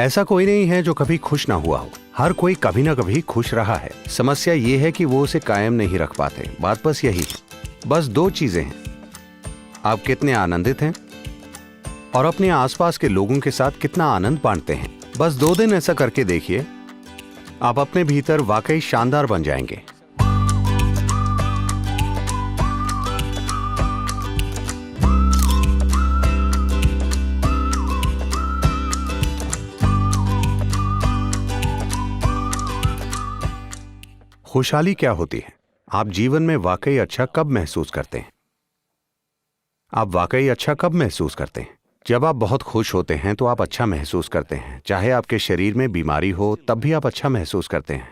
ऐसा कोई नहीं है जो कभी खुश ना हुआ हो। हर कोई कभी ना कभी खुश रहा है। समस्या ये है कि वो उसे कायम नहीं रख पाते। बात बस यही है। बस दो चीजें हैं, आप कितने आनंदित हैं और अपने आसपास के लोगों के साथ कितना आनंद बांटते हैं। बस 2 दिन ऐसा करके देखिए, आप अपने भीतर वाकई शानदार बन जाएंगे। खुशहाली क्या होती है? आप जीवन में वाकई अच्छा कब महसूस करते हैं? आप वाकई अच्छा कब महसूस करते हैं? जब आप बहुत खुश होते हैं तो आप अच्छा महसूस करते हैं। चाहे आपके शरीर में बीमारी हो तब भी आप अच्छा महसूस करते हैं।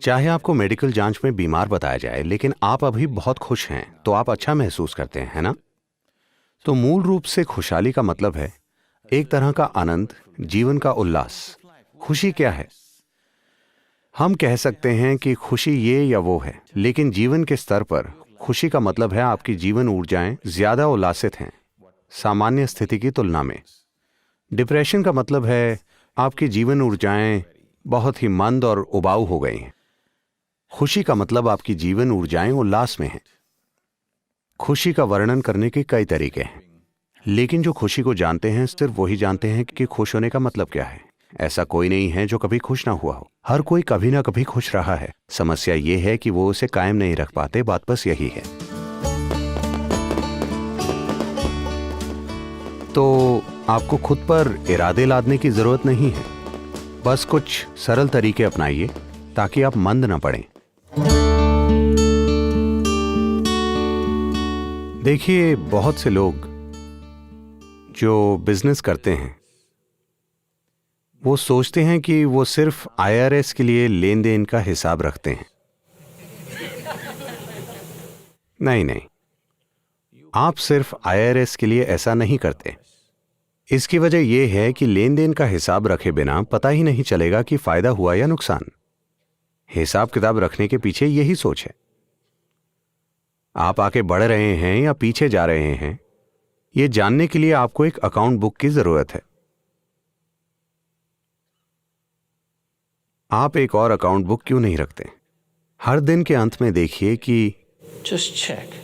चाहे आपको मेडिकल जांच में बीमार बताया जाए लेकिन आप अभी बहुत खुश हैं तो आप अच्छा महसूस करते हैं, है ना? तो मूल रूप से खुशहाली का मतलब है एक तरह का आनंद, जीवन का उल्लास। खुशी क्या है? हम कह सकते हैं कि खुशी ये या वो है, लेकिन जीवन के स्तर पर खुशी का मतलब है आपकी जीवन ऊर्जाएं ज्यादा उल्लासित हैं सामान्य स्थिति की तुलना में। डिप्रेशन का मतलब है आपकी जीवन ऊर्जाएं बहुत ही मंद और उबाऊ हो गई हैं। खुशी का मतलब आपकी जीवन ऊर्जाएं उल्लास में हैं। खुशी का वर्णन करने के कई तरीके हैं, लेकिन जो खुशी को जानते हैं सिर्फ वही जानते हैं कि खुश होने का मतलब क्या है। ऐसा कोई नहीं है जो कभी खुश ना हुआ हो। हर कोई कभी ना कभी खुश रहा है। समस्या ये है कि वो उसे कायम नहीं रख पाते। बात बस यही है। तो आपको खुद पर इरादे लादने की जरूरत नहीं है। बस कुछ सरल तरीके अपनाइए ताकि आप मंद ना पड़ें। देखिए, बहुत से लोग जो बिजनेस करते हैं वो सोचते हैं कि वो सिर्फ IRS के लिए लेन देन का हिसाब रखते हैं। नहीं नहीं, आप सिर्फ IRS के लिए ऐसा नहीं करते। इसकी वजह यह है कि लेन देन का हिसाब रखे बिना पता ही नहीं चलेगा कि फायदा हुआ या नुकसान। हिसाब किताब रखने के पीछे यही सोच है। आप आगे बढ़ रहे हैं या पीछे जा रहे हैं, यह जानने के लिए आपको एक अकाउंट बुक की जरूरत है। आप एक और अकाउंट बुक क्यों नहीं रखते? हर दिन के अंत में देखिए कि Just check.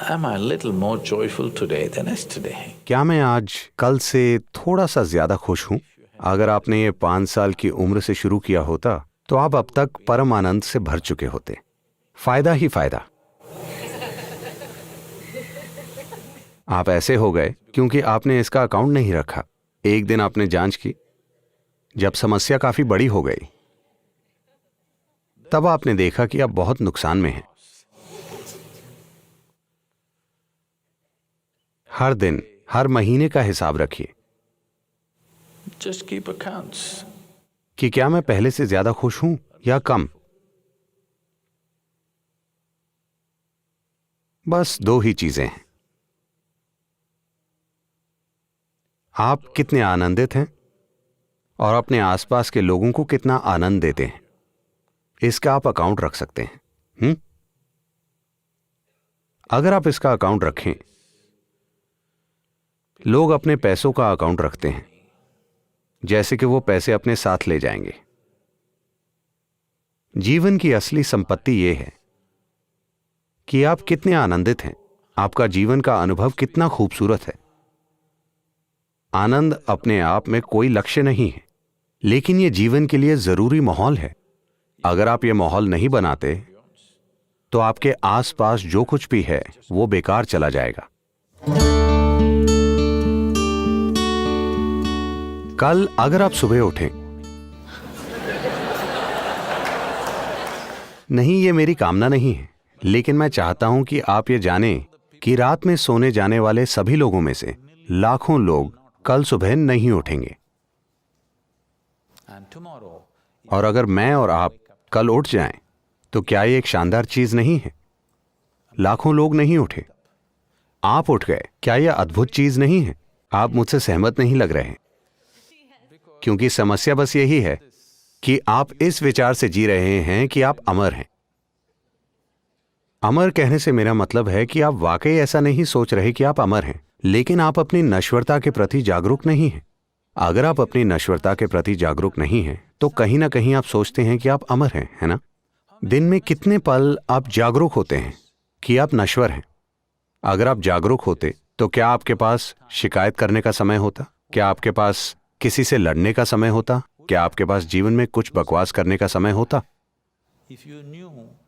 Am I a little more joyful today than yesterday? क्या मैं आज कल से थोड़ा सा ज्यादा खुश हूं? अगर आपने ये 5 साल की उम्र से शुरू किया होता तो आप अब तक परम आनंद से भर चुके होते। फायदा ही फायदा। आप ऐसे हो गए क्योंकि आपने इसका अकाउंट नहीं रखा। एक दिन आपने जांच की, जब समस्या काफी बड़ी हो गई तब आपने देखा कि आप बहुत नुकसान में हैं। हर दिन, हर महीने का हिसाब रखिए Just keep accounts. कि क्या मैं पहले से ज्यादा खुश हूं या कम। बस 2 ही चीजें हैं, आप कितने आनंदित हैं और अपने आसपास के लोगों को कितना आनंद देते हैं। इसका आप अकाउंट रख सकते हैं। अगर आप इसका अकाउंट रखें, लोग अपने पैसों का अकाउंट रखते हैं जैसे कि वो पैसे अपने साथ ले जाएंगे। जीवन की असली संपत्ति यह है कि आप कितने आनंदित हैं, आपका जीवन का अनुभव कितना खूबसूरत है। आनंद अपने आप में कोई लक्ष्य नहीं है, लेकिन यह जीवन के लिए जरूरी माहौल है। अगर आप यह माहौल नहीं बनाते तो आपके आसपास जो कुछ भी है वो बेकार चला जाएगा। कल अगर आप सुबह उठें, नहीं, ये मेरी कामना नहीं है, लेकिन मैं चाहता हूं कि आप ये जानें कि रात में सोने जाने वाले सभी लोगों में से लाखों लोग कल सुबह नहीं उठेंगे। And tomorrow, और अगर मैं और आप कल उठ जाएं तो क्या ये एक शानदार चीज नहीं है? लाखों लोग नहीं उठे, आप उठ गए। क्या यह अद्भुत चीज नहीं है? आप मुझसे सहमत नहीं लग रहे हैं, क्योंकि समस्या बस यही है कि आप इस विचार से जी रहे हैं कि आप अमर हैं। अमर कहने से मेरा मतलब है कि आप वाकई ऐसा नहीं सोच रहे कि आप अमर हैं, लेकिन आप अपनी नश्वरता के प्रति जागरूक नहीं हैं। अगर आप अपनी नश्वरता के प्रति जागरूक नहीं हैं तो कहीं ना कहीं आप सोचते हैं कि आप अमर हैं, है ना? दिन में कितने पल आप जागरूक होते हैं कि आप नश्वर हैं? अगर आप जागरूक होते तो क्या आपके पास शिकायत करने का समय होता? क्या आपके पास किसी से लड़ने का समय होता? क्या आपके पास जीवन में कुछ बकवास करने का समय होता?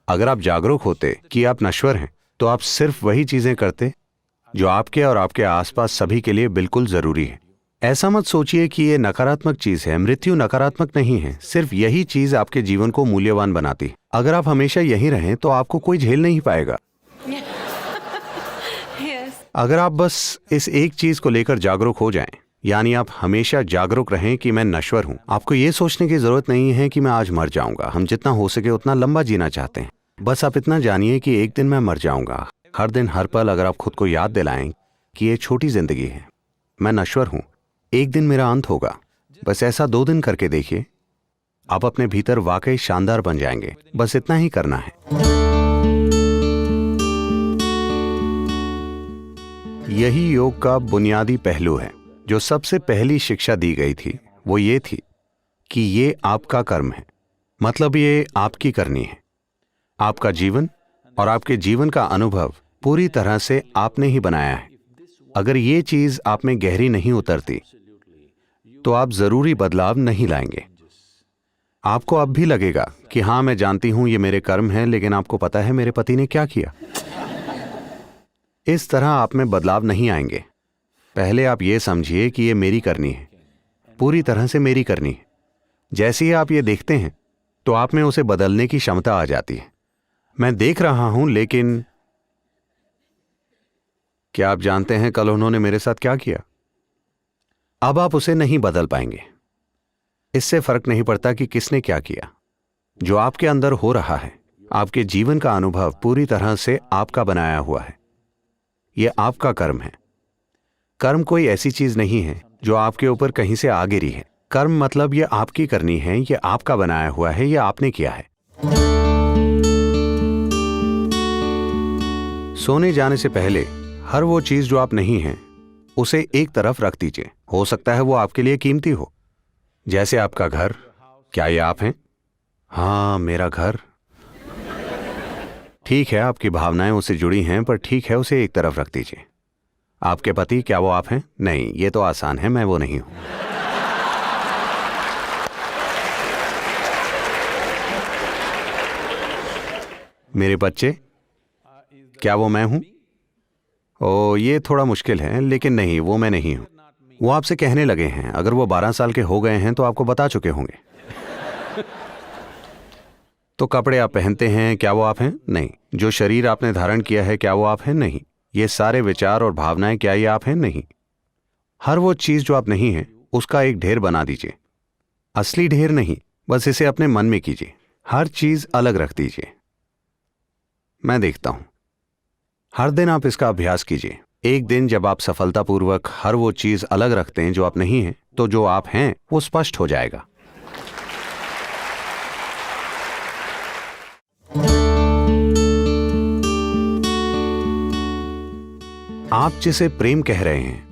अगर आप जागरूक होते कि आप नश्वर हैं तो आप सिर्फ वही चीजें करते जो आपके और आपके आसपास सभी के लिए बिल्कुल जरूरी है। ऐसा मत सोचिए कि ये नकारात्मक चीज है। मृत्यु नकारात्मक नहीं है, सिर्फ यही चीज आपके जीवन को मूल्यवान बनाती है। अगर आप हमेशा यहीं रहें तो आपको कोई झेल नहीं पाएगा। अगर आप बस इस एक चीज को लेकर जागरूक हो जाएं, यानी आप हमेशा जागरूक रहें कि मैं नश्वर हूं, आपको ये सोचने की जरूरत नहीं है कि मैं आज मर जाऊंगा। हम जितना हो सके उतना लंबा जीना चाहते हैं। बस आप इतना जानिए कि एक दिन मैं मर जाऊंगा। हर दिन हर पल अगर आप खुद को याद दिलाएं कि ये छोटी जिंदगी है, मैं नश्वर हूं, एक दिन मेरा अंत होगा, बस ऐसा 2 दिन करके देखिए, आप अपने भीतर वाकई शानदार बन जाएंगे। बस इतना ही करना है। यही योग का बुनियादी पहलू है। जो सबसे पहली शिक्षा दी गई थी वो ये थी कि ये आपका कर्म है, मतलब ये आपकी करनी है। आपका जीवन और आपके जीवन का अनुभव पूरी तरह से आपने ही बनाया है। अगर ये चीज आप में गहरी नहीं उतरती तो आप जरूरी बदलाव नहीं लाएंगे। आपको अब भी लगेगा कि हाँ, मैं जानती हूं ये मेरे कर्म हैं, लेकिन आपको पता है मेरे पति ने क्या किया। इस तरह आप में बदलाव नहीं आएंगे। पहले आप ये समझिए कि ये मेरी करनी है, पूरी तरह से मेरी करनी है। जैसे ही आप ये देखते हैं तो आप में उसे बदलने की क्षमता आ जाती है। मैं देख रहा हूं, लेकिन क्या आप जानते हैं कल उन्होंने मेरे साथ क्या किया? अब आप उसे नहीं बदल पाएंगे। इससे फर्क नहीं पड़ता कि किसने क्या किया। जो आपके अंदर हो रहा है, आपके जीवन का अनुभव पूरी तरह से आपका बनाया हुआ है। यह आपका कर्म है। कर्म कोई ऐसी चीज नहीं है जो आपके ऊपर कहीं से आ गिरी है। कर्म मतलब यह आपकी करनी है, यह आपका बनाया हुआ है, यह आपने किया है। सोने जाने से पहले हर वो चीज जो आप नहीं हैं उसे एक तरफ रख दीजिए। हो सकता है वो आपके लिए कीमती हो, जैसे आपका घर। क्या ये आप हैं? हाँ, मेरा घर। ठीक है, आपकी भावनाएं उससे जुड़ी हैं, पर ठीक है, उसे एक तरफ रख दीजिए। आपके पति, क्या वो आप हैं? नहीं, ये तो आसान है, मैं वो नहीं हूं। मेरे बच्चे, क्या वो मैं हूं? ओ, ये थोड़ा मुश्किल है, लेकिन नहीं, वो मैं नहीं हूं। वो आपसे कहने लगे हैं। अगर वो 12 साल के हो गए हैं तो आपको बता चुके होंगे। तो कपड़े आप पहनते हैं, क्या वो आप हैं? नहीं। जो शरीर आपने धारण किया है, क्या वो आप हैं? नहीं। ये सारे विचार और भावनाएं, क्या ये आप हैं? नहीं। हर वो चीज जो आप नहीं हैं उसका एक ढेर बना दीजिए। असली ढेर नहीं, बस इसे अपने मन में कीजिए। हर चीज अलग रख दीजिए। मैं देखता हूं। हर दिन आप इसका अभ्यास कीजिए। एक दिन जब आप सफलतापूर्वक हर वो चीज अलग रखते हैं जो आप नहीं हैं, तो जो आप हैं वो स्पष्ट हो जाएगा। आप जिसे प्रेम कह रहे हैं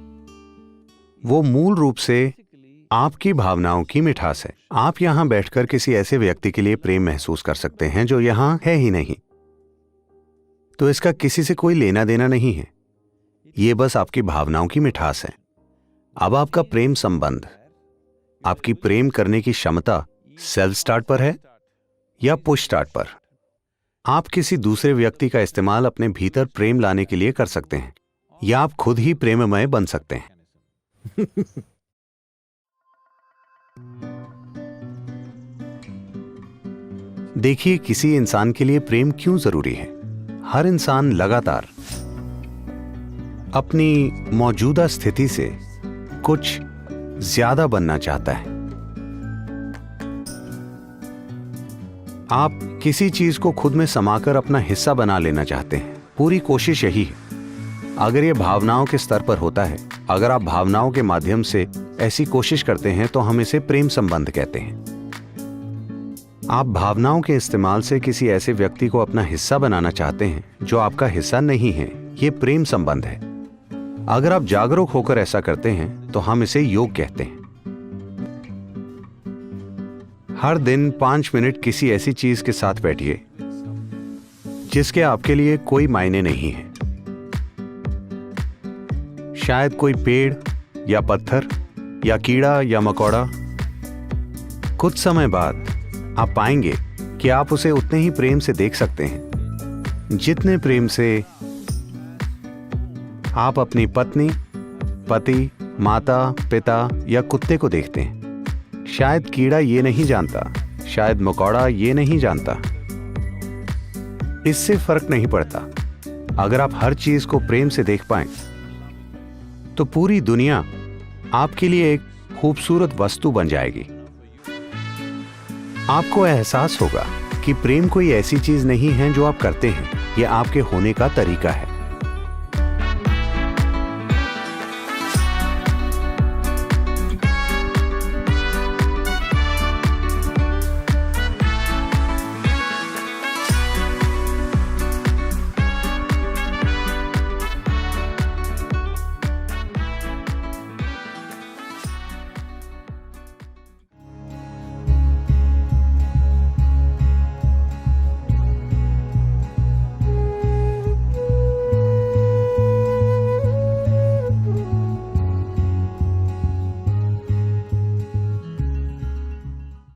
वो मूल रूप से आपकी भावनाओं की मिठास है। आप यहां बैठकर किसी ऐसे व्यक्ति के लिए प्रेम महसूस कर सकते हैं जो यहां है ही नहीं, तो इसका किसी से कोई लेना देना नहीं है। ये बस आपकी भावनाओं की मिठास है। अब आपका प्रेम संबंध, आपकी प्रेम करने की क्षमता सेल्फ स्टार्ट पर है या पुश स्टार्ट पर? आप किसी दूसरे व्यक्ति का इस्तेमाल अपने भीतर प्रेम लाने के लिए कर सकते हैं, या आप खुद ही प्रेममय बन सकते हैं। देखिए, किसी इंसान के लिए प्रेम क्यों जरूरी है। हर इंसान लगातार अपनी मौजूदा स्थिति से कुछ ज्यादा बनना चाहता है। आप किसी चीज को खुद में समाकर अपना हिस्सा बना लेना चाहते हैं। पूरी कोशिश यही है। अगर यह भावनाओं के स्तर पर होता है, अगर आप भावनाओं के माध्यम से ऐसी कोशिश करते हैं, तो हम इसे प्रेम संबंध कहते हैं। आप भावनाओं के इस्तेमाल से किसी ऐसे व्यक्ति को अपना हिस्सा बनाना चाहते हैं जो आपका हिस्सा नहीं है। यह प्रेम संबंध है। अगर आप जागरूक होकर ऐसा करते हैं तो हम इसे योग कहते हैं। हर दिन 5 मिनट किसी ऐसी चीज के साथ बैठिए जिसके आपके लिए कोई मायने नहीं है। शायद कोई पेड़ या पत्थर या कीड़ा या मकोड़ा। कुछ समय बाद आप पाएंगे कि आप उसे उतने ही प्रेम से देख सकते हैं जितने प्रेम से आप अपनी पत्नी, पति, माता, पिता या कुत्ते को देखते हैं। शायद कीड़ा ये नहीं जानता, शायद मकोड़ा ये नहीं जानता। इससे फर्क नहीं पड़ता। अगर आप हर चीज को प्रेम से देख पाएं तो पूरी दुनिया आपके लिए एक खूबसूरत वस्तु बन जाएगी। आपको एहसास होगा कि प्रेम कोई ऐसी चीज नहीं है जो आप करते हैं, यह आपके होने का तरीका है।